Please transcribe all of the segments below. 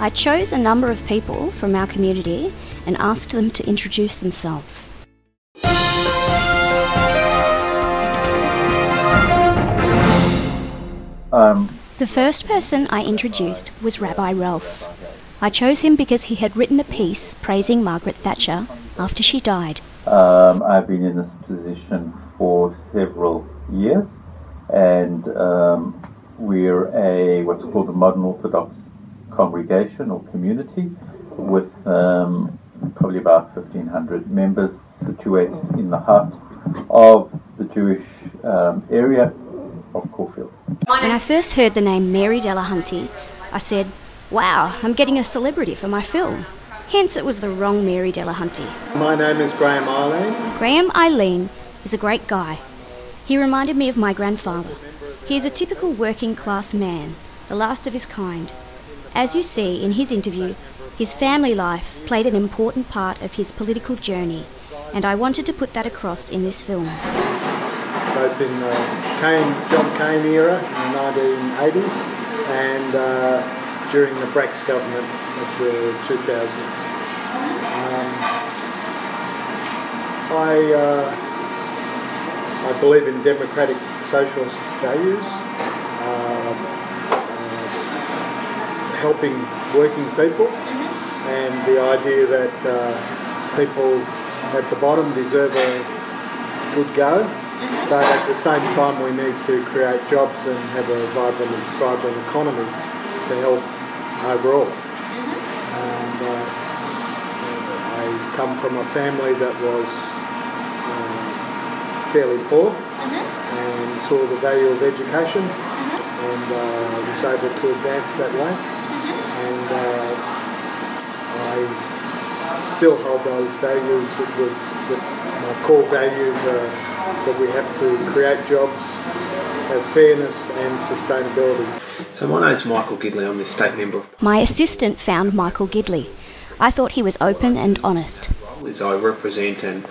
I chose a number of people from our community and asked them to introduce themselves. The first person I introduced was Rabbi Ralph. I chose him because he had written a piece praising Margaret Thatcher after she died. I've been in this position for several years, and we're what's called a modern Orthodox congregation or community with probably about 1,500 members situated in the heart of the Jewish area of Caulfield. When I first heard the name Mary Delahunty, I said, wow, I'm getting a celebrity for my film. Hence it was the wrong Mary Delahunty. My name is Graham Eileen. Graham Eileen is a great guy. He reminded me of my grandfather. He is a typical working class man, the last of his kind. As you see in his interview, his family life played an important part of his political journey, and I wanted to put that across in this film. Both in the John Cain era in the 1980s and during the Brax government of the 2000s. I believe in democratic socialist values, helping working people, and the idea that people at the bottom deserve a good go, but at the same time we need to create jobs and have a vibrant economy to help overall. And I come from a family that was fairly poor and saw the value of education and was able to advance that way. And I still hold those values. My core values are that we have to create jobs, have fairness and sustainability. So my name's Michael Gidley, I'm the state member of... My assistant found Michael Gidley. I thought he was open and honest. I represent and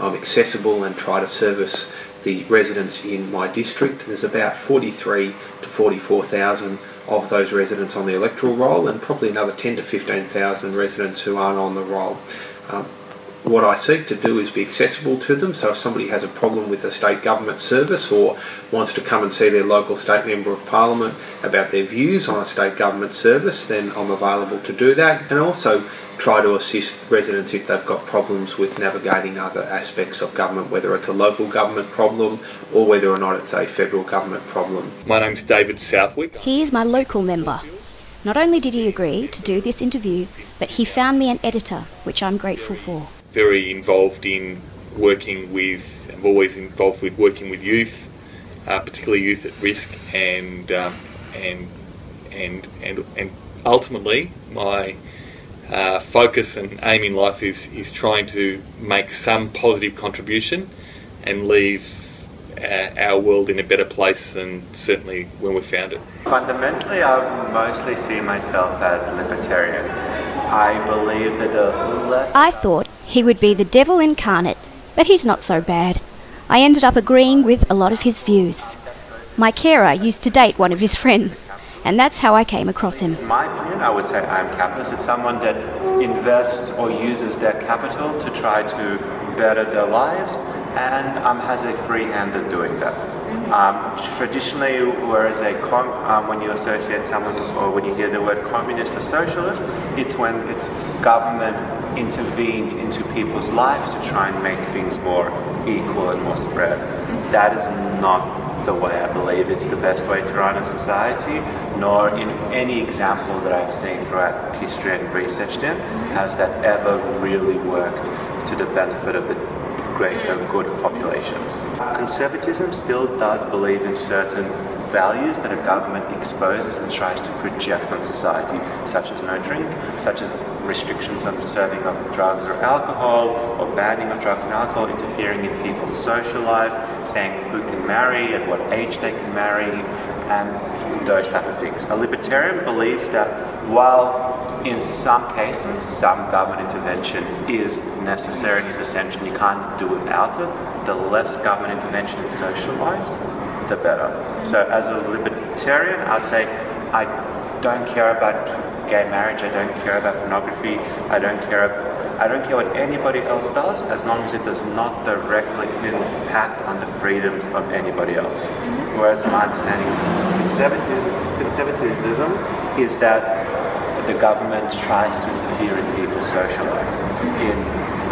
I'm accessible and try to service the residents in my district. There's about 43 to 44,000 of those residents on the electoral roll and probably another 10 to 15,000 residents who aren't on the roll. What I seek to do is be accessible to them, so if somebody has a problem with a state government service or wants to come and see their local state member of parliament about their views on a state government service, then I'm available to do that, and also try to assist residents if they've got problems with navigating other aspects of government, whether it's a local government problem or whether or not it's a federal government problem. My name's David Southwick. He is my local member. Not only did he agree to do this interview, but he found me an editor, which I'm grateful for. Very involved in working with, I'm always involved with working with youth, particularly youth at risk, and ultimately my focus and aim in life is trying to make some positive contribution and leave our world in a better place than certainly when we found it. Fundamentally, I mostly see myself as libertarian. I believe that the less... I thought he would be the devil incarnate, but he's not so bad. I ended up agreeing with a lot of his views. My carer used to date one of his friends, and that's how I came across him. In my opinion, I would say I'm capitalist. It's someone that invests or uses their capital to try to better their lives and has a free hand at doing that. Traditionally, whereas when you associate someone or when you hear the word communist or socialist, it's when its government intervenes into people's lives to try and make things more equal and more spread. That is not the way I believe it's the best way to run a society, nor in any example that I've seen throughout history and researched in has that ever really worked to the benefit of the greater good of populations. Conservatism still does believe in certain values that a government exposes and tries to project on society, such as no drink, such as restrictions on serving of drugs or alcohol, or banning of drugs and alcohol, interfering in people's social life, saying who can marry, at what age they can marry, and those type of things. A libertarian believes that while in some cases some government intervention is necessary and is essential, you can't do without it, the less government intervention in social lives, the better. So as a libertarian, I'd say I don't care about gay marriage, I don't care about pornography, I don't care what anybody else does, as long as it does not directly impact on the freedoms of anybody else. Whereas my understanding of conservatism is that the government tries to interfere in people's social life in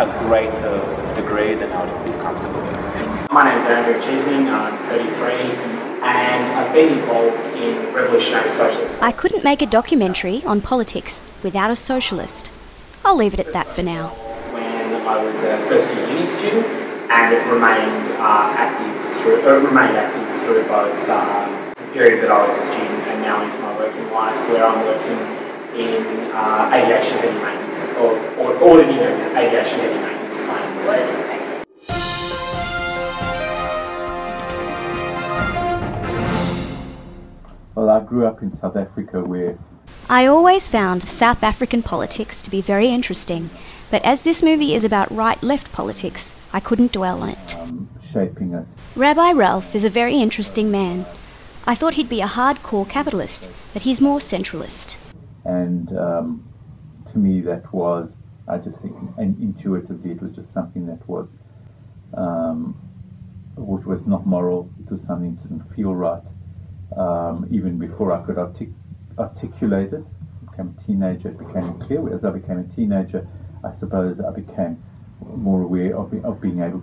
a greater degree than I would be comfortable with. My name is Andrew Cheeseman, I'm 33 and I've been involved in revolutionary socialism. I couldn't make a documentary on politics without a socialist. I'll leave it at that for now. When I was a first year uni student and it remained active through both the period that I was a student and now into my working life, where I'm working in aviation heavy maintenance or auditing of aviation heavy maintenance planes. Well, I grew up in South Africa where I always found South African politics to be very interesting, but as this movie is about right-left politics, I couldn't dwell on it. shaping it. Rabbi Ralph is a very interesting man. I thought he'd be a hardcore capitalist, but he's more centralist. And to me that was, I just think, and intuitively it was just something that was, which was not moral, it was something that didn't feel right. Even before I could articulate it, I became a teenager, it became clear. As I became a teenager, I suppose I became more aware of being able,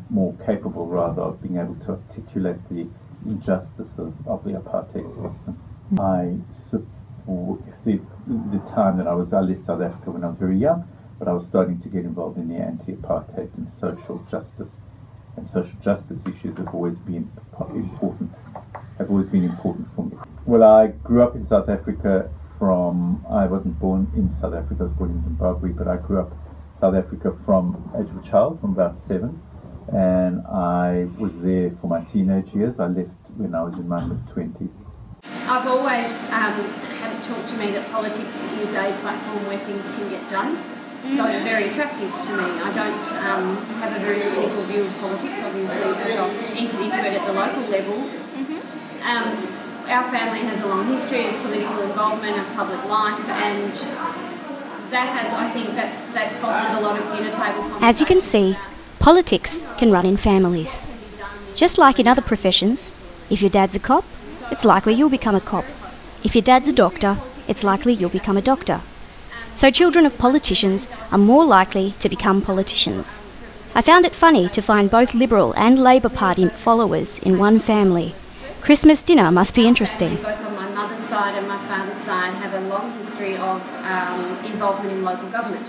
more capable rather, of being able to articulate the injustices of the apartheid system. The time that I left South Africa when I was very young, but I was starting to get involved in the anti-apartheid and social justice. And social justice issues have always been important for me. Well, I grew up in South Africa I wasn't born in South Africa, I was born in Zimbabwe, but I grew up in South Africa from age of a child, from about 7, and I was there for my teenage years. I left when I was in my mid-20s. I've always had it taught to me that politics is a platform where things can get done. So it's very attractive to me. I don't have a very cynical view of politics, obviously, as I've entered into it at the local level. Our family has a long history of political involvement and public life, and that has, I think, that fostered a lot of dinner table conversations. As you can see, politics can run in families. Just like in other professions, if your dad's a cop, it's likely you'll become a cop. If your dad's a doctor, it's likely you'll become a doctor. So children of politicians are more likely to become politicians. I found it funny to find both Liberal and Labor Party followers in one family. Christmas dinner must be interesting. Both on my mother's side and my father's side have a long history of involvement in local government.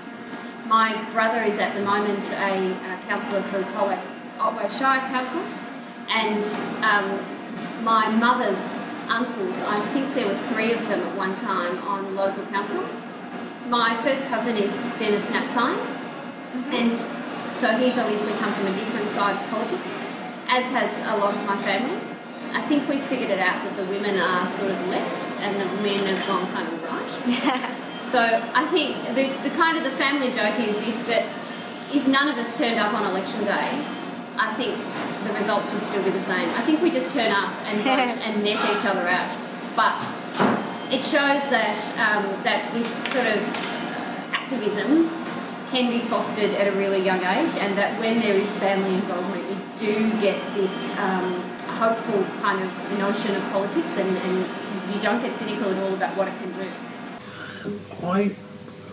My brother is at the moment a councillor for Colac Otway Shire Council, and my mother's uncles, I think there were 3 of them at one time on local council. My first cousin is Dennis Napthine, and so he's obviously come from a different side of politics, as has a lot of my family. I think we figured it out that the women are sort of left and the men have gone kind of right. So I think the kind of the family joke is if none of us turned up on election day, I think the results would still be the same. I think we just turn up and vote and net each other out. But it shows that that this sort of activism can be fostered at a really young age, and that when there is family involvement, you do get this hopeful kind of notion of politics, and you don't get cynical at all about what it can do.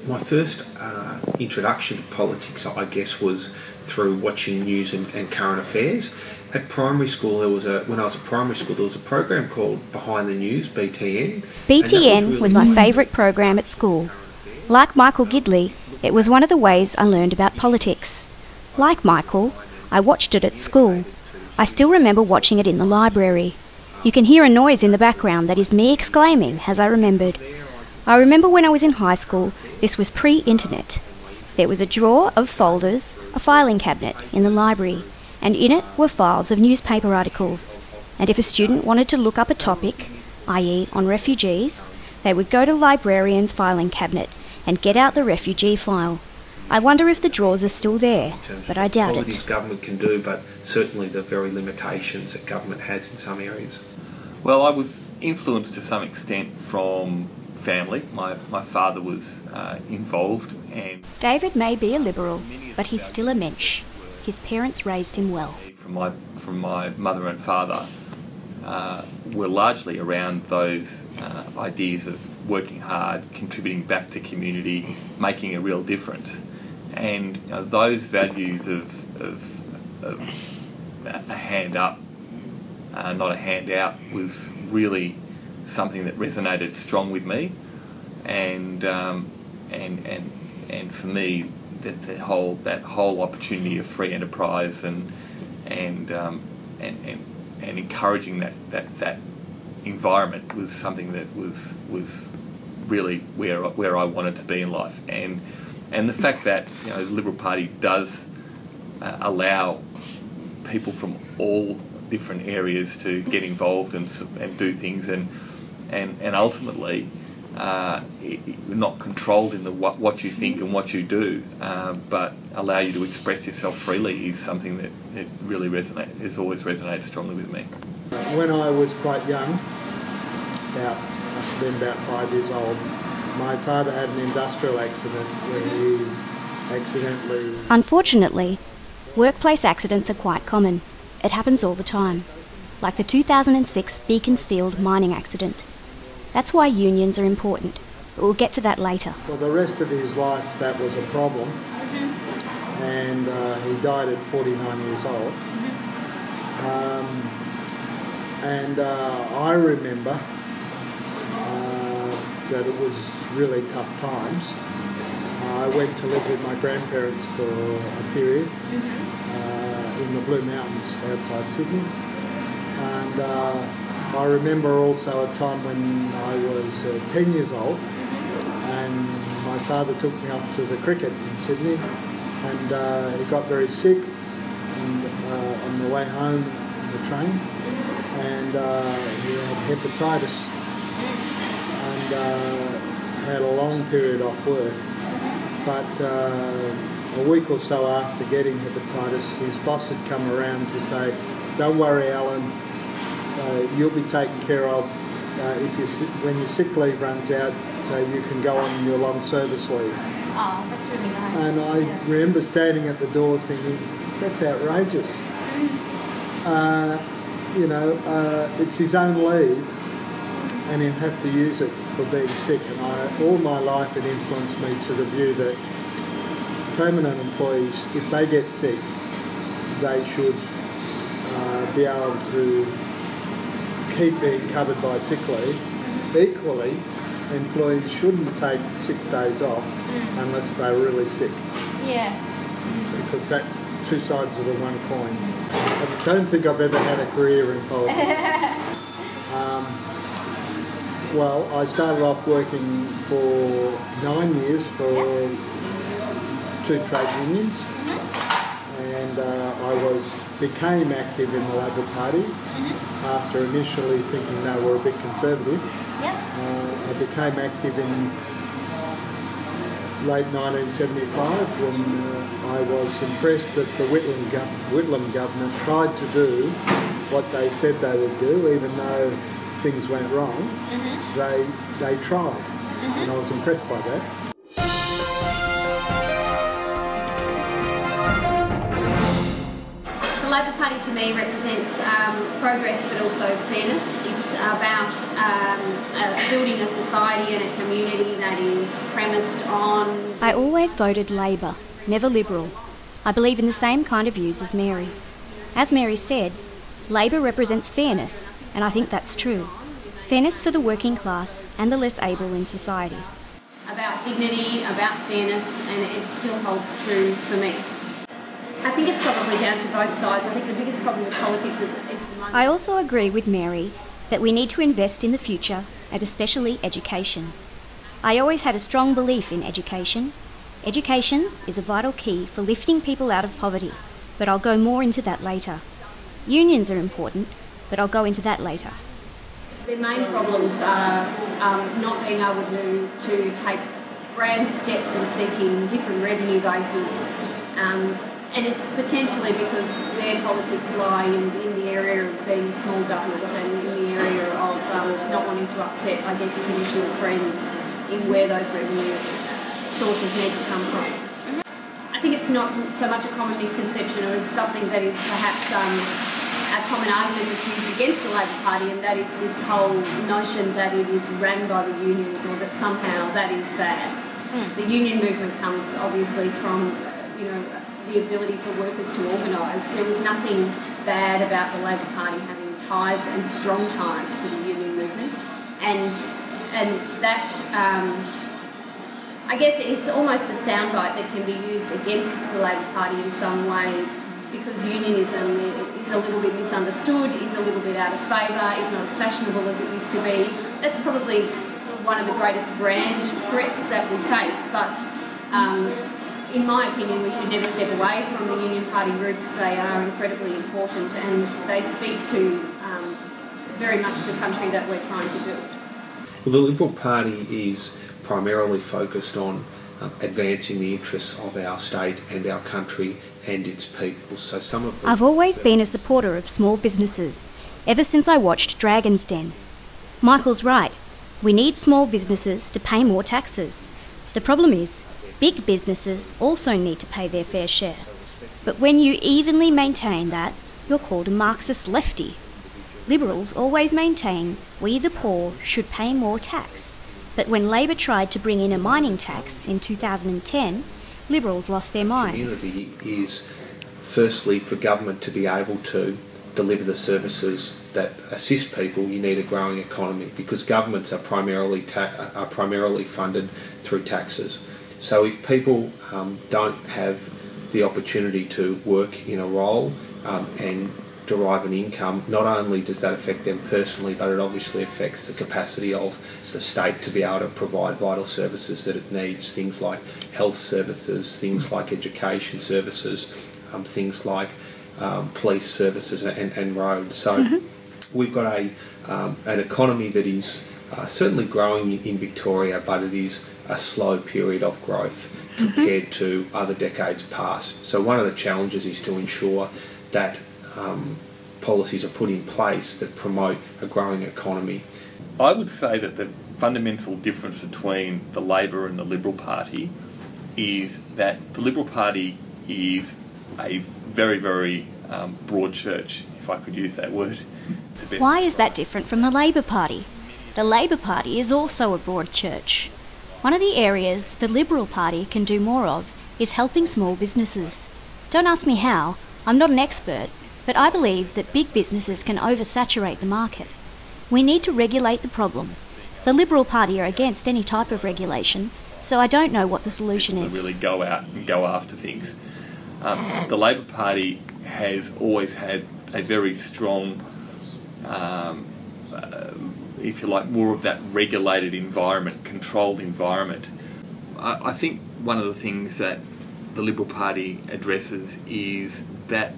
My first introduction to politics, I guess, was through watching news and current affairs. At primary school, when I was at primary school, there was a program called Behind the News, BTN. BTN was my favourite program at school. Like Michael Gidley, it was one of the ways I learned about politics. Like Michael, I watched it at school. I still remember watching it in the library. You can hear a noise in the background that is me exclaiming as I remembered. I remember when I was in high school, this was pre-internet. There was a drawer of folders, a filing cabinet in the library, and in it were files of newspaper articles. And if a student wanted to look up a topic, i.e. on refugees, they would go to the librarian's filing cabinet and get out the refugee file. I wonder if the drawers are still there, but I doubt it. Government can do, but certainly the very limitations that government has in some areas. Well, I was influenced to some extent from family. My father was involved, and David may be a Liberal, but he's still a mensch. His parents raised him well. From my mother and father were largely around those ideas of working hard, contributing back to community, making a real difference. And those values of a hand up, not a handout, was really something that resonated strong with me. And for me, that whole opportunity of free enterprise and encouraging that environment was something that was really where I wanted to be in life. And the fact that the Liberal Party does allow people from all different areas to get involved and do things, and ultimately not controlled in what you think and what you do, but allow you to express yourself freely, is something that really has always resonated strongly with me. When I was quite young, must have been about 5 years old, my father had an industrial accident when he accidentally... Unfortunately, workplace accidents are quite common. It happens all the time, like the 2006 Beaconsfield mining accident. That's why unions are important, but we'll get to that later. For the rest of his life, that was a problem, and he died at 49 years old. And I remember that it was really tough times. I went to live with my grandparents for a period in the Blue Mountains outside Sydney. And I remember also a time when I was 10 years old, and my father took me off to the cricket in Sydney, and he got very sick on the way home on the train, and he had hepatitis, and had a long period off work. But a week or so after getting hepatitis, his boss had come around to say, "Don't worry, Alan, you'll be taken care of. When your sick leave runs out, you can go on your long service leave." Oh, that's really nice. And I remember standing at the door thinking, that's outrageous. It's his own leave, and he'll have to use it for being sick. And all my life it influenced me to the view that permanent employees, if they get sick, they should be able to keep being covered by sick leave. Equally, employees shouldn't take sick days off unless they're really sick. Yeah. Because that's two sides of the one coin. I don't think I've ever had a career in politics. Well, I started off working for 9 years for 2 trade unions, and I became active in the Labor Party after initially thinking they were a bit conservative. I became active in late 1975 when I was impressed that the Whitlam government tried to do what they said they would do, even though things went wrong. They tried, and I was impressed by that. The Labor Party to me represents progress but also fairness. It's about building a society and a community that is premised on... I always voted Labor, never Liberal. I believe in the same kind of views as Mary. As Mary said, Labor represents fairness, and I think that's true. Fairness for the working class and the less able in society. About dignity, about fairness, and it still holds true for me. I think it's probably down to both sides. I think the biggest problem with politics is I also agree with Mary that we need to invest in the future, and especially education. I always had a strong belief in education. Education is a vital key for lifting people out of poverty, but I'll go more into that later. Unions are important, but I'll go into that later. The main problems are not being able to take grand steps in seeking different revenue bases. And it's potentially because their politics lie in the area of being a small government and in the area of not wanting to upset, I guess, traditional friends in where those revenue sources need to come from. I think it's not so much a common misconception, or is something that is perhaps a common argument that's used against the Labor Party, and that is this whole notion that it is ran by the unions, or that somehow that is bad. The union movement comes obviously from, the ability for workers to organise. There was nothing bad about the Labor Party having ties and strong ties to the union movement, and that I guess it's almost a soundbite that can be used against the Labor Party in some way, because unionism is a little bit misunderstood, is a little bit out of favour, is not as fashionable as it used to be. That's probably one of the greatest brand threats that we face, but in my opinion, we should never step away from the Union Party roots. They are incredibly important, and they speak to very much the country that we're trying to build. Well, the Liberal Party is primarily focused on advancing the interests of our state and our country and its people. So some of I've always been a supporter of small businesses, ever since I watched Dragon's Den. Michael's right. We need small businesses to pay more taxes. The problem is, big businesses also need to pay their fair share. But when you evenly maintain that, you're called a Marxist lefty. Liberals always maintain we the poor should pay more tax. But when Labor tried to bring in a mining tax in 2010, Liberals lost their minds. Community is firstly for government to be able to deliver the services that assist people. You need a growing economy, because governments are primarily funded through taxes. So if people don't have the opportunity to work in a role and derive an income, not only does that affect them personally, but it obviously affects the capacity of the state to be able to provide vital services that it needs, things like health services, things like education services, things like police services and roads. So we've got an economy that is certainly growing in Victoria, but it is a slow period of growth compared to other decades past. So one of the challenges is to ensure that policies are put in place that promote a growing economy. I would say that the fundamental difference between the Labor and the Liberal Party is that the Liberal Party is a very, very broad church, if I could use that word. Why is that different from the Labor Party? The Labor Party is also a broad church. One of the areas the Liberal Party can do more of is helping small businesses. Don't ask me how, I'm not an expert, but I believe that big businesses can oversaturate the market. We need to regulate the problem. The Liberal Party are against any type of regulation, so I don't know what the solution is. Really go out and go after things. The Labor Party has always had a very strong, if you like, more of that regulated environment, controlled environment. I think one of the things that the Liberal Party addresses is that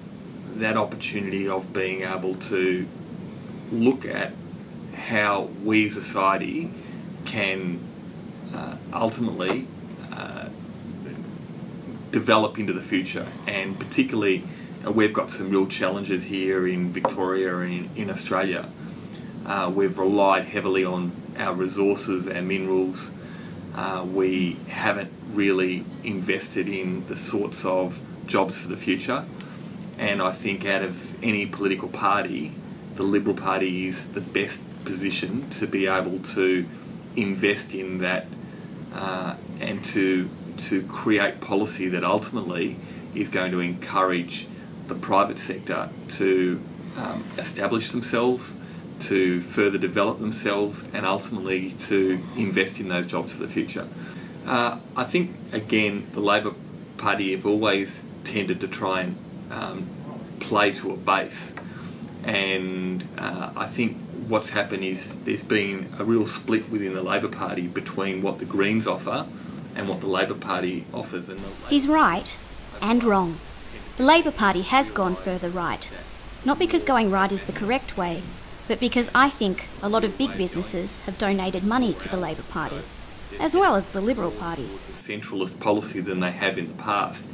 opportunity of being able to look at how we as a society can ultimately develop into the future, and particularly we've got some real challenges here in Victoria and in Australia. We've relied heavily on our resources and minerals. We haven't really invested in the sorts of jobs for the future, and I think out of any political party, the Liberal Party is the best position to be able to invest in that and to create policy that ultimately is going to encourage the private sector to establish themselves, to further develop themselves, and ultimately to invest in those jobs for the future. I think, again, the Labor Party have always tended to try and play to a base, and I think what's happened is there's been a real split within the Labor Party between what the Greens offer and what the Labor Party offers. He's right and wrong. The Labor Party has gone further right, not because going right is the correct way, but because I think a lot of big businesses have donated money to the Labor Party, as well as the Liberal Party. Centralist policy than they have in the past.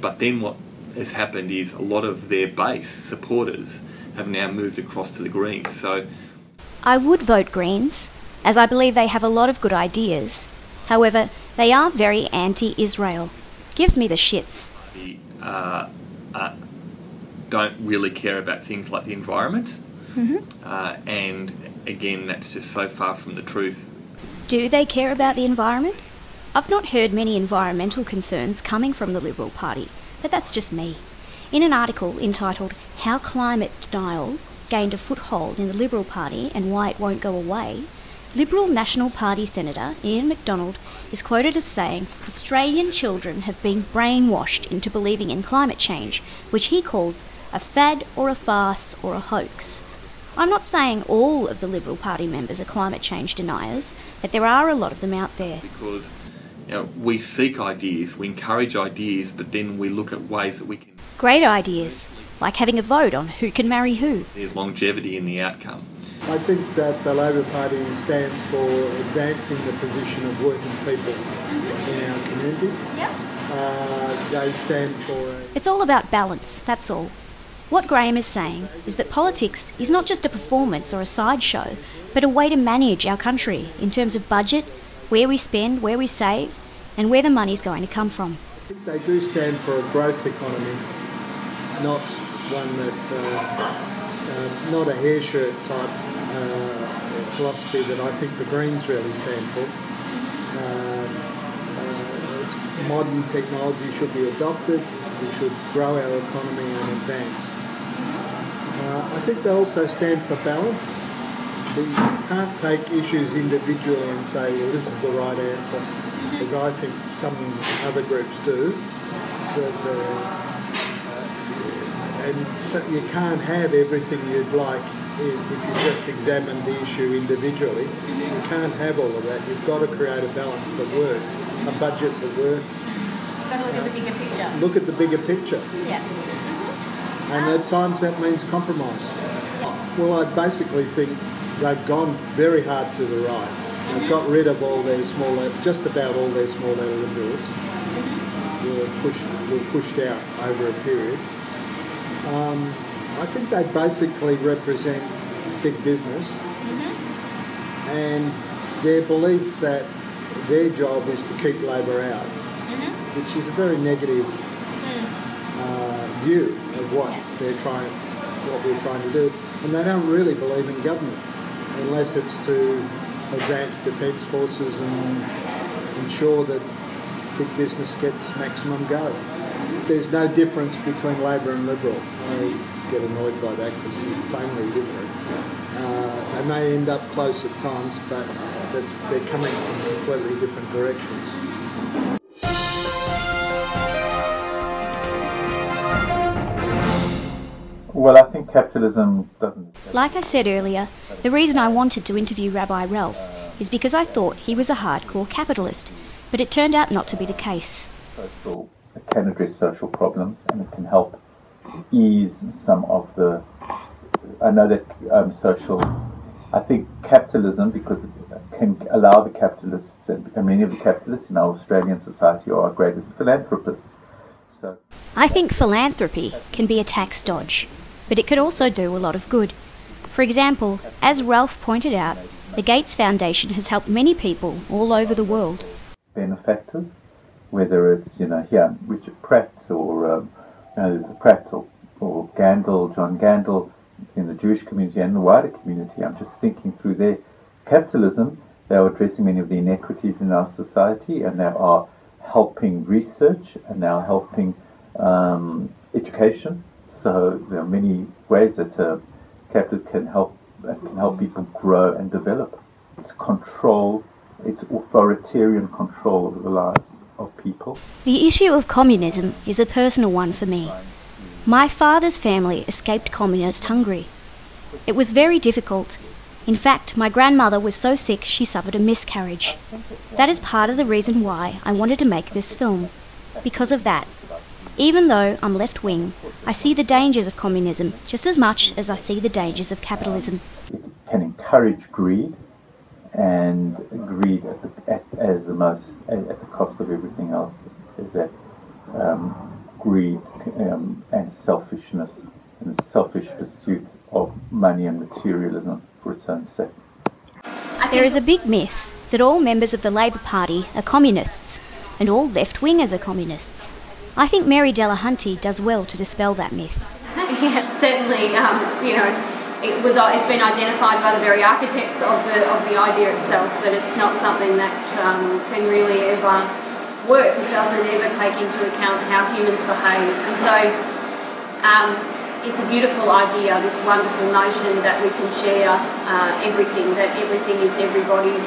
But then what has happened is a lot of their base supporters have now moved across to the Greens. So I would vote Greens, as I believe they have a lot of good ideas. However, they are very anti-Israel. Gives me the shits. Don't really care about things like the environment. And again, that's just so far from the truth. Do they care about the environment? I've not heard many environmental concerns coming from the Liberal Party, but that's just me. In an article entitled How Climate Denial Gained a Foothold in the Liberal Party and Why It Won't Go Away, Liberal National Party Senator Ian MacDonald is quoted as saying Australian children have been brainwashed into believing in climate change, which he calls a fad or a farce or a hoax. I'm not saying all of the Liberal Party members are climate change deniers, but there are a lot of them out there. Because we seek ideas, we encourage ideas, but then we look at ways that we can... Great ideas, like having a vote on who can marry who. There's longevity in the outcome. I think that the Labor Party stands for advancing the position of working people in our community. They stand for... It's all about balance, that's all. What Graham is saying is that politics is not just a performance or a sideshow, but a way to manage our country in terms of budget, where we spend, where we save, and where the money's going to come from. I think they do stand for a growth economy, not one that, not a hair shirt type philosophy that I think the Greens really stand for. Modern technology should be adopted. We should grow our economy and advance. I think they also stand for balance. You can't take issues individually and say, well, this is the right answer, as I think some other groups do. And so you can't have everything you'd like if you just examine the issue individually. You can't have all of that. You've got to create a balance that works, a budget that works. You've got to look at the bigger picture. Look at the bigger picture. Yeah. And at times that means compromise. Well, I basically think they've gone very hard to the right. They've got rid of all their just about all their small letter liberals were pushed out over a period. I think they basically represent big business and their belief that their job is to keep Labor out, which is a very negative view of what we're trying to do. And they don't really believe in government unless it's to advance defence forces and ensure that big business gets maximum go. There's no difference between Labor and Liberal. I get annoyed by that because it's plainly different. They may end up close at times, but they're coming from completely different directions. Well, I think capitalism doesn't... Like I said earlier, the reason I wanted to interview Rabbi Ralph is because I thought he was a hardcore capitalist, but it turned out not to be the case. It can address social problems and it can help ease some of the... I know that I think capitalism, because it can allow the capitalists, and many of the capitalists in our Australian society are our greatest philanthropists. So I think philanthropy can be a tax dodge, but it could also do a lot of good. For example, as Ralph pointed out, the Gates Foundation has helped many people all over the world. Benefactors, whether it's, here, Richard Pratt or Pratt or Gandel, John Gandel, in the Jewish community and the wider community. I'm just thinking through their capitalism. They are addressing many of the inequities in our society, and they are helping research, and they are helping education. So there are many ways that capitalism can help people grow and develop. It's control, it's authoritarian control of the lives of people. The issue of communism is a personal one for me. My father's family escaped communist Hungary. It was very difficult. In fact, my grandmother was so sick she suffered a miscarriage. That is part of the reason why I wanted to make this film. Because of that. Even though I'm left-wing, I see the dangers of communism just as much as I see the dangers of capitalism. It can encourage greed, and greed at the cost of everything else. Is that greed and selfishness and the selfish pursuit of money and materialism for its own sake. There is a big myth that all members of the Labor Party are communists and all left-wingers are communists. I think Mary Delahunty does well to dispel that myth. Yeah, certainly, it's been identified by the very architects of the idea itself that it's not something that can really ever work. It doesn't ever take into account how humans behave. And so it's a beautiful idea, this wonderful notion that we can share everything, that everything is everybody's.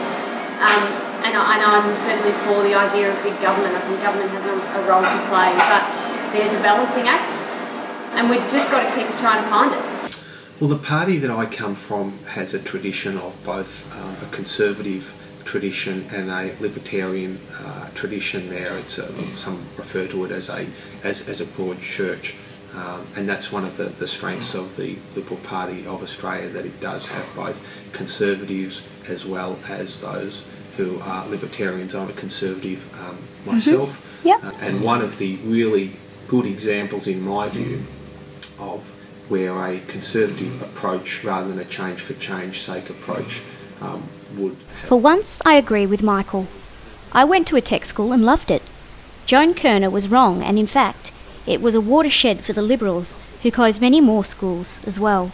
And I'm certainly for the idea of big government. I think government has a role to play, but there's a balancing act, and we've just got to keep trying to find it. Well, the party that I come from has a tradition of both a conservative tradition and a libertarian tradition there. It's some refer to it as a broad church. And that's one of the strengths of the Liberal Party of Australia, that it does have both conservatives as well as those who are libertarians. I'm a conservative myself. Yep. And one of the really good examples, in my view, of where a conservative approach rather than a change for change sake approach would have. For once, I agree with Michael. I went to a tech school and loved it. Joan Kerner was wrong, and in fact, it was a watershed for the Liberals, who closed many more schools as well.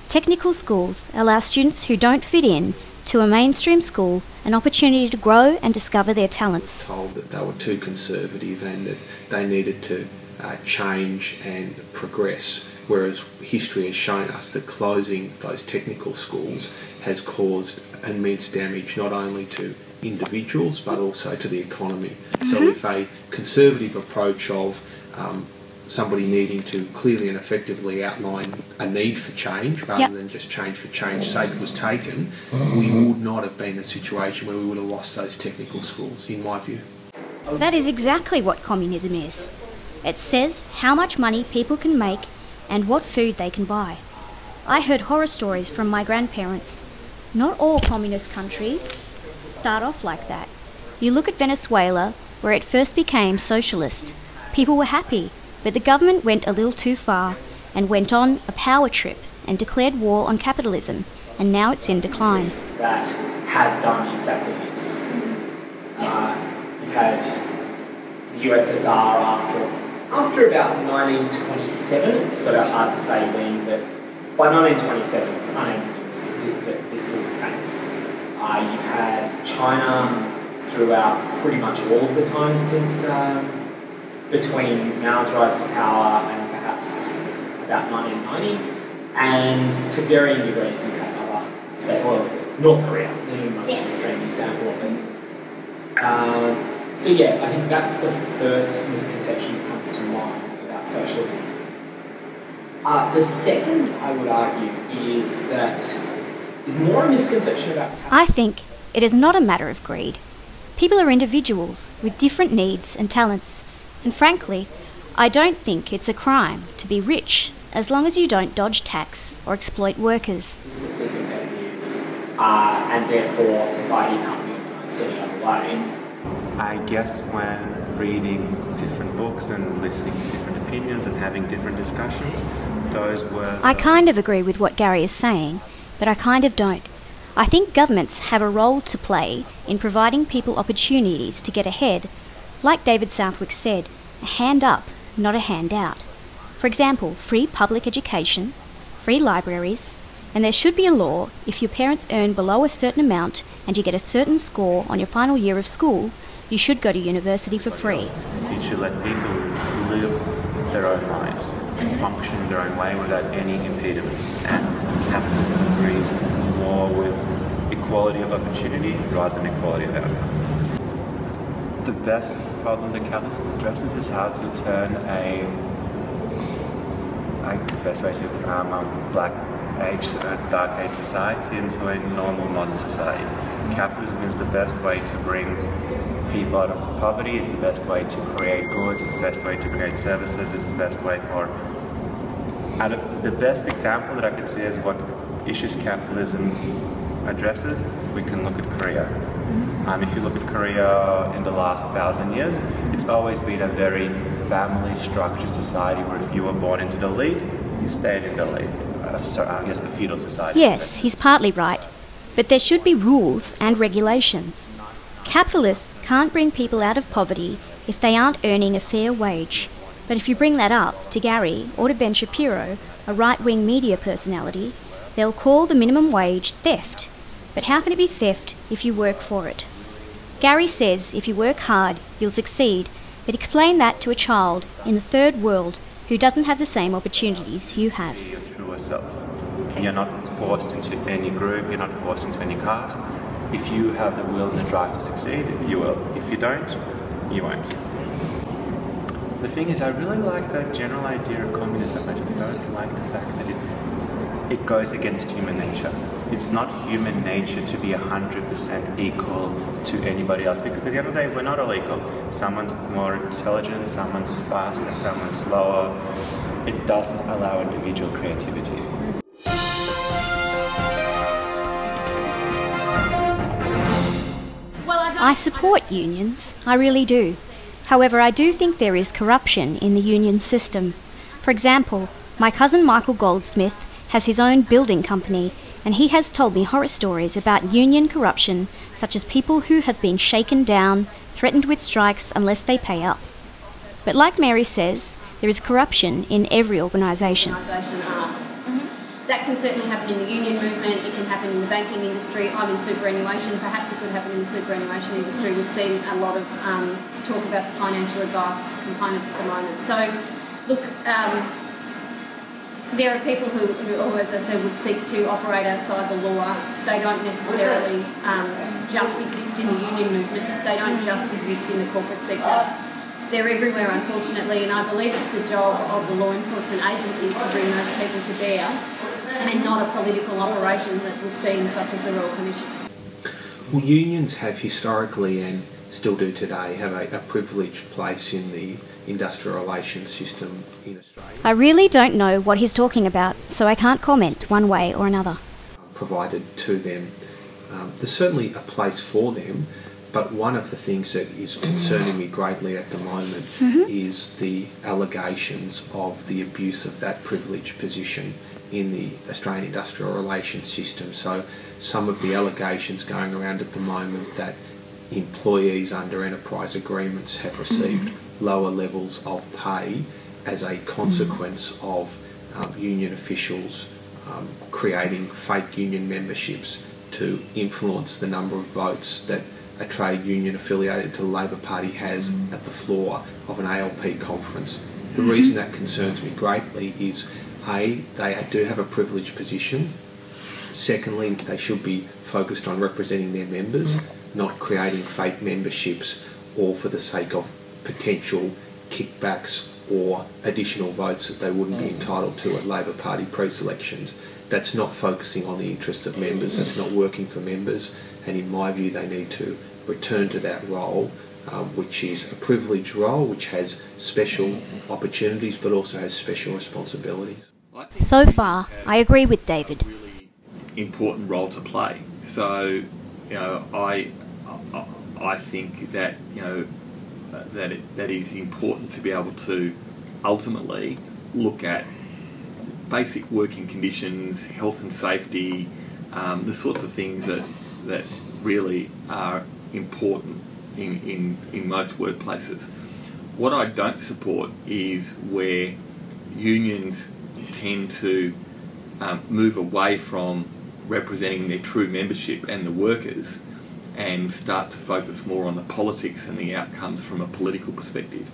Technical schools allow students who don't fit in to a mainstream school an opportunity to grow and discover their talents. Told that they were too conservative and that they needed to change and progress, whereas history has shown us that closing those technical schools has caused immense damage not only to individuals but also to the economy. So if a conservative approach of somebody needing to clearly and effectively outline a need for change rather than just change for change's sake was taken, we would not have been in a situation where we would have lost those technical schools, in my view. That is exactly what communism is. It says how much money people can make and what food they can buy. I heard horror stories from my grandparents. Not all communist countries start off like that. You look at Venezuela, where it first became socialist. People were happy, but the government went a little too far and went on a power trip and declared war on capitalism, and now it's in decline. That have done exactly this. You've had the USSR after about 1927, it's sort of hard to say when, but by 1927 it's unambiguous that this was the case. You've had China throughout pretty much all of the time since between Mao's rise to power and perhaps about 1990, and to varying degrees you've had other, North Korea, the most extreme example of it. So yeah, I think that's the first misconception that comes to mind about socialism. The second, I would argue, is more a misconception about... I think it is not a matter of greed. People are individuals with different needs and talents, and frankly, I don't think it's a crime to be rich as long as you don't dodge tax or exploit workers. It's competitive, and therefore society can't be organised any other way. I guess when reading different books and listening to different opinions and having different discussions, those were... I kind of agree with what Gary is saying, but I kind of don't. I think governments have a role to play in providing people opportunities to get ahead. Like David Southwick said, a hand up, not a handout. For example, free public education, free libraries, and there should be a law if your parents earn below a certain amount and you get a certain score on your final year of school, you should go to university for free. You should let people live their own lives and function in their own way without any impediments. And capitalism agrees more with equality of opportunity rather than equality of outcome. The best problem that capitalism addresses is how to turn black age, dark age society into a normal modern society. Capitalism is the best way to bring people out of poverty, it's the best way to create goods, it's the best way to create services, it's the best way for... the best example that I could see is what issues capitalism addresses, we can look at Korea. If you look at Korea in the last 1,000 years, it's always been a very family structured society where if you were born into the elite, you stayed in the elite. the feudal society. Yes, he's partly right. But there should be rules and regulations. Capitalists can't bring people out of poverty if they aren't earning a fair wage. But if you bring that up to Gary or to Ben Shapiro, a right-wing media personality, they'll call the minimum wage theft. But how can it be theft if you work for it? Gary says if you work hard, you'll succeed, but explain that to a child in the third world who doesn't have the same opportunities you have. Be your truer self. You're not forced into any group, you're not forced into any caste. If you have the will and the drive to succeed, you will. If you don't, you won't. The thing is, I really like that general idea of communism. I just don't like the fact that it goes against human nature. It's not human nature to be 100% equal to anybody else, because at the end of the day, we're not all equal. Someone's more intelligent, someone's faster, someone's slower. It doesn't allow individual creativity. I support unions, I really do. However, I do think there is corruption in the union system. For example, my cousin Michael Goldsmith has his own building company, and he has told me horror stories about union corruption, such as people who have been shaken down, threatened with strikes unless they pay up. But like Mary says, there is corruption in every organisation. That can certainly happen in the union movement, it can happen in the banking industry. I'm in superannuation, perhaps it could happen in the superannuation industry. We've seen a lot of talk about the financial advice components at the moment. So, look, there are people who, as I said, would seek to operate outside the law. They don't necessarily just exist in the union movement. They don't just exist in the corporate sector. They're everywhere, unfortunately, and I believe it's the job of the law enforcement agencies to bring those people to bear, and not a political operation that we've seen, such as the Royal Commission. Well, unions have historically and still do today have a privileged place in the industrial relations system in Australia. I really don't know what he's talking about, so I can't comment one way or another. Provided to them. There's certainly a place for them, but one of the things that is concerning me greatly at the moment is the allegations of the abuse of that privileged position in the Australian industrial relations system. So some of the allegations going around at the moment that employees under enterprise agreements have received lower levels of pay as a consequence of union officials creating fake union memberships to influence the number of votes that a trade union affiliated to the Labor Party has at the floor of an ALP conference. The reason that concerns me greatly is A, they do have a privileged position. Secondly, they should be focused on representing their members, not creating fake memberships all for the sake of potential kickbacks or additional votes that they wouldn't be entitled to at Labor Party pre-selections. That's not focusing on the interests of members, that's not working for members, and in my view they need to return to that role, which is a privileged role, which has special opportunities but also has special responsibilities. So far, I agree with David. Really important role to play. So, I think that that is important to be able to ultimately look at basic working conditions, health and safety, the sorts of things that really are important in most workplaces. What I don't support is where unions tend to move away from representing their true membership and the workers and start to focus more on the politics and the outcomes from a political perspective.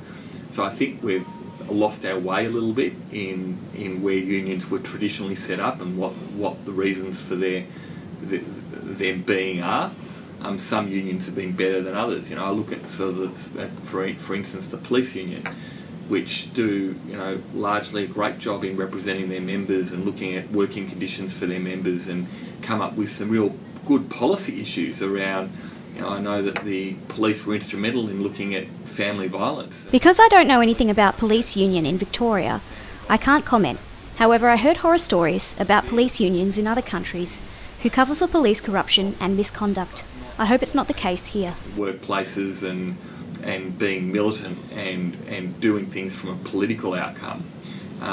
So I think we've lost our way a little bit in where unions were traditionally set up and what the reasons for them being are. Some unions have been better than others. I look at sort of, for instance, the police union, which do largely a great job in representing their members and looking at working conditions for their members and come up with some real good policy issues around. I know that the police were instrumental in looking at family violence. Because I don't know anything about police union in Victoria, I can't comment. However, I heard horror stories about police unions in other countries who cover for police corruption and misconduct. I hope it's not the case here. Workplaces and being militant and doing things from a political outcome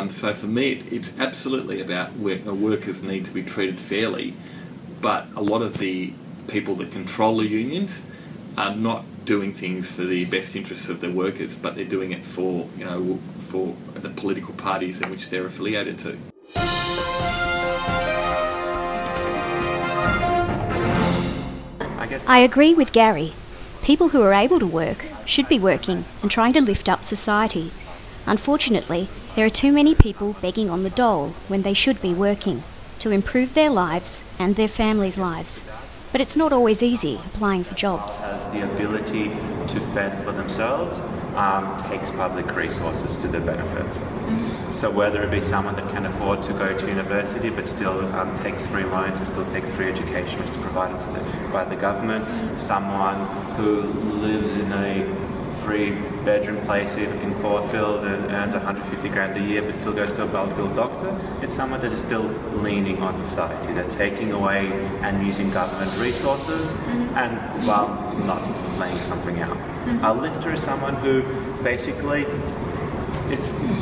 So for me, it's absolutely about workers need to be treated fairly, but a lot of the people that control the unions are not doing things for the best interests of their workers, but they're doing it for the political parties in which they're affiliated to. I agree with Gary. People who are able to work should be working and trying to lift up society. Unfortunately, there are too many people begging on the dole when they should be working to improve their lives and their families' lives. But it's not always easy applying for jobs. Has the ability to fend for themselves takes public resources to their benefit. So whether it be someone that can afford to go to university but still takes free loans and still takes free education which is provided to them by the government, someone who lives in a free bedroom place in Caulfield and earns 150 grand a year but still goes to a well-billed doctor, it's someone that is still leaning on society. They're taking away and using government resources and while not laying something out. A lifter is someone who basically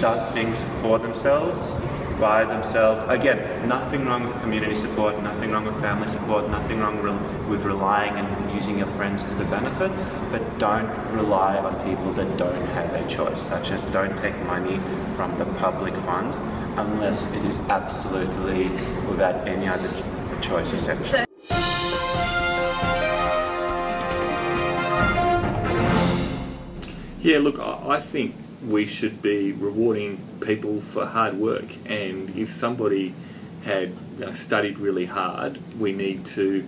does things for themselves, by themselves. Again, nothing wrong with community support, nothing wrong with family support, nothing wrong with relying and using your friends to the benefit, but don't rely on people that don't have a choice, such as don't take money from the public funds unless it is absolutely without any other choice, essentially. Yeah, look, I think we should be rewarding people for hard work, and if somebody had studied really hard, we need to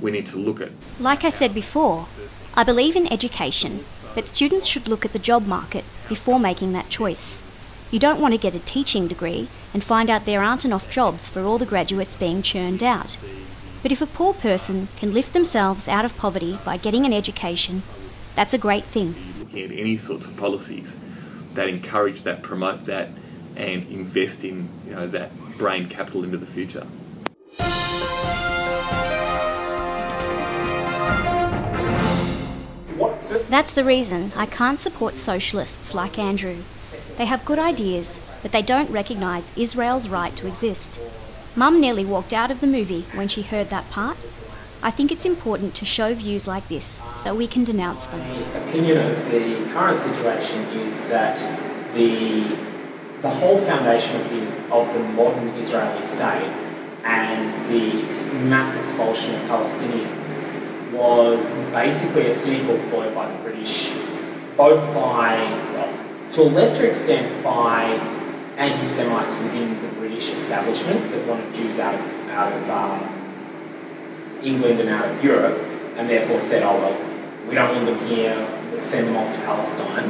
look at. Like I said before, I believe in education, but students should look at the job market before making that choice. You don't want to get a teaching degree and find out there aren't enough jobs for all the graduates being churned out. But if a poor person can lift themselves out of poverty by getting an education, that's a great thing. Looking at any sorts of policies that encourage that, promote that, and invest in that brain capital into the future. That's the reason I can't support socialists like Andrew. They have good ideas, but they don't recognise Israel's right to exist. Mum nearly walked out of the movie when she heard that part. I think it's important to show views like this so we can denounce them. The opinion of the current situation is that the whole foundation of the modern Israeli state and the mass expulsion of Palestinians was basically a cynical ploy by the British, both by, well, to a lesser extent by anti-Semites within the British establishment that wanted Jews out of England and out of Europe, and therefore said, oh well, we don't want them here, let's send them off to Palestine.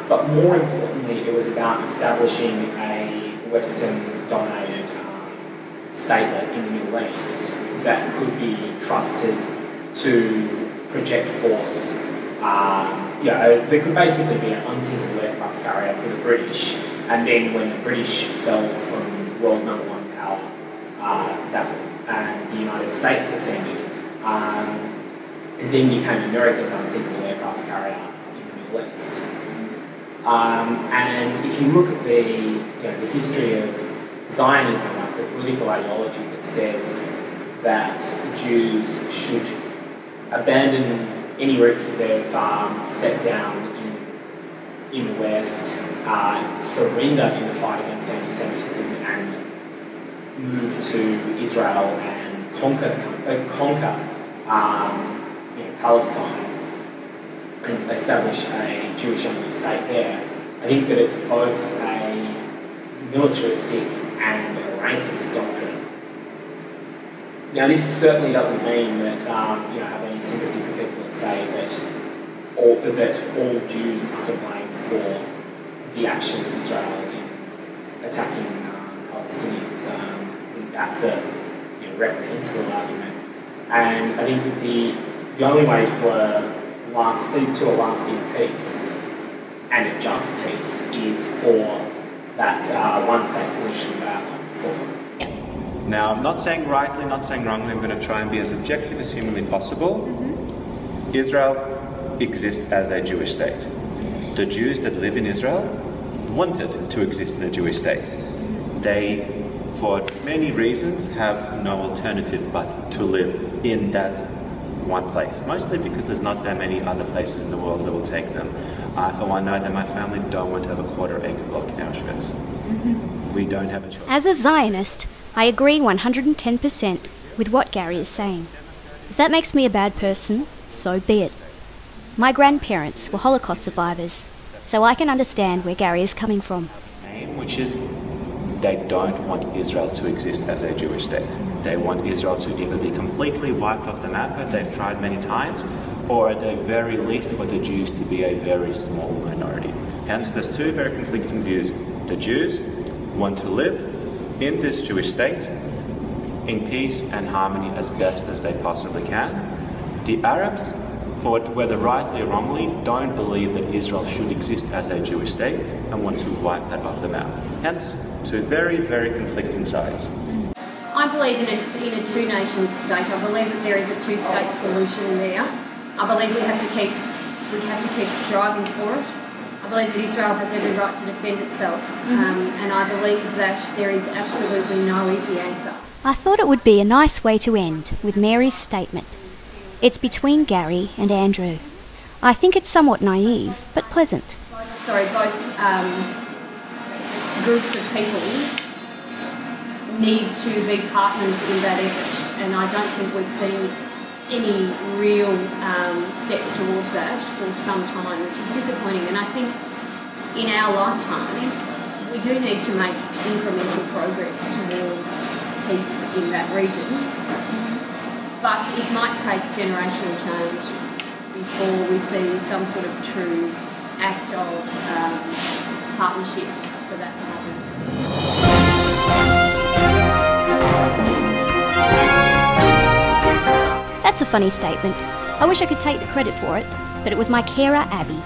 But more importantly, it was about establishing a Western-dominated statelet in the Middle East that could be trusted to project force. There could basically be an unsinkable aircraft carrier for the British, and then when the British fell from world #1 power, and the United States ascended, it then became America's unsinkable aircraft carrier in the Middle East. And if you look at the history of Zionism, like the political ideology that says that Jews should abandon any roots that they've set down in the West, surrender in the fight against anti-Semitism, and move to Israel and conquer Palestine and establish a Jewish-only state there. I think that it's both a militaristic and a racist doctrine. Now, this certainly doesn't mean that I have any sympathy for people that say that all Jews are to blame for the actions of Israel in attacking Palestinians. I think that's a reprehensible argument, and I think that the only way to a lasting peace and a just peace is for that one-state solution that I outlined before. Now, I'm not saying rightly, not saying wrongly, I'm going to try and be as objective as humanly possible. Israel exists as a Jewish state. The Jews that live in Israel wanted to exist in a Jewish state. They, for many reasons, have no alternative but to live in that one place, mostly because there's not that many other places in the world that will take them. I, for one, know that my family don't want to have a quarter-acre block in Auschwitz. We don't have a choice. As a Zionist, I agree 110% with what Gary is saying. If that makes me a bad person, so be it. My grandparents were Holocaust survivors, so I can understand where Gary is coming from. Which is, they don't want Israel to exist as a Jewish state. They want Israel to either be completely wiped off the map, and they've tried many times, or at the very least for the Jews to be a very small minority. Hence, there's two very conflicting views. The Jews want to live in this Jewish state in peace and harmony as best as they possibly can. The Arabs, for whether rightly or wrongly, don't believe that Israel should exist as a Jewish state and want to wipe that off the map. Hence, two very, very conflicting sides. I believe in a two-nation state. I believe that there is a two-state solution there. I believe we have to keep striving for it. I believe that Israel has every right to defend itself, and I believe that there is absolutely no easy answer. I thought it would be a nice way to end with Mary's statement. It's between Gary and Andrew. I think it's somewhat naive, but pleasant. Both groups of people need to be partners in that effort, and I don't think we've seen any real steps towards that for some time, which is disappointing. And I think in our lifetime, we do need to make incremental progress towards peace in that region. But it might take generational change before we see some sort of true act of partnership for that to happen. That's a funny statement. I wish I could take the credit for it, but it was my carer, Abby.